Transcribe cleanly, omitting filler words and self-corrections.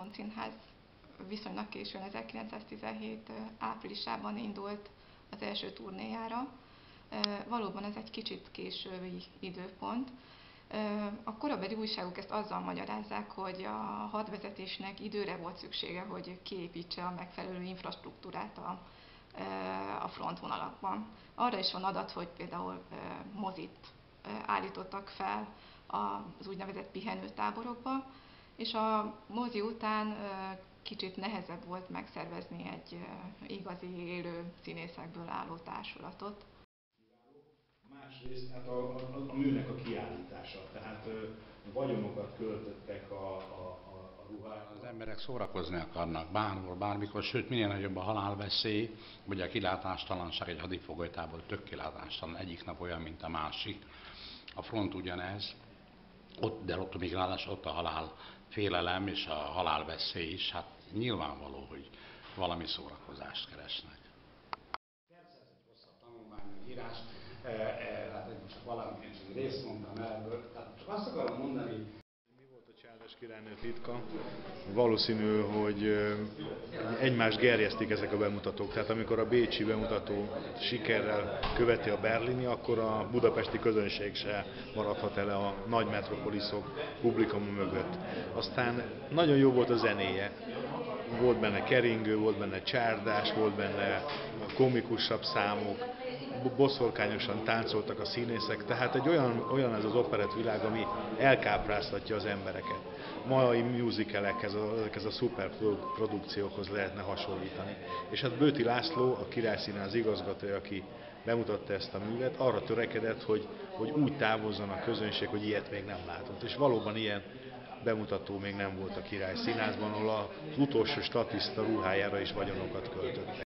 Frontszínház viszonylag későn, 1917 áprilisában indult az első turnéjára. Valóban ez egy kicsit késői időpont. A korabeli újságok ezt azzal magyarázzák, hogy a hadvezetésnek időre volt szüksége, hogy kiépítse a megfelelő infrastruktúrát a frontvonalakban. Arra is van adat, hogy például mozit állítottak fel az úgynevezett pihenőtáborokba, és a mozi után kicsit nehezebb volt megszervezni egy igazi élő színészekből álló társulatot. Másrészt hát a műnek a kiállítása, tehát vagyonokat költöttek a ruhára. Az emberek szórakozni akarnak bárhol, bármikor, sőt minél nagyobb a halálveszély, vagy a kilátástalanság, egy hadifogolytából tök kilátástalan, egyik nap olyan, mint a másik. A front ugyanez, de ott még ráadásul ott a halál félelem és a halálveszély is, hát nyilvánvaló, hogy valami szórakozást keresnek. Szerzett hosszabb tanulmányírás, hát csak valamilyen részt mondtam ebből, tehát csak azt akarom mondani. Mi volt a Csárdás királynő titka? Valószínű, hogy egymást gerjesztik ezek a bemutatók. Tehát amikor a bécsi bemutató sikerrel követi a berlini, akkor a budapesti közönség se maradhat el a nagy metropoliszok publikuma mögött. Aztán nagyon jó volt a zenéje. Volt benne keringő, volt benne csárdás, volt benne komikusabb számok, boszorkányosan táncoltak a színészek, tehát egy olyan ez az operett világ, ami elkápráztatja az embereket. Mai musicalekhez a szuperprodukciókhoz lehetne hasonlítani. És hát Böthi László, a Királyszínház igazgatója, aki bemutatta ezt a művet, arra törekedett, hogy úgy távozzon a közönség, hogy ilyet még nem látott. És valóban ilyen bemutató még nem volt a Királyszínházban, ahol az utolsó statiszta ruhájára is vagyonokat költöttek.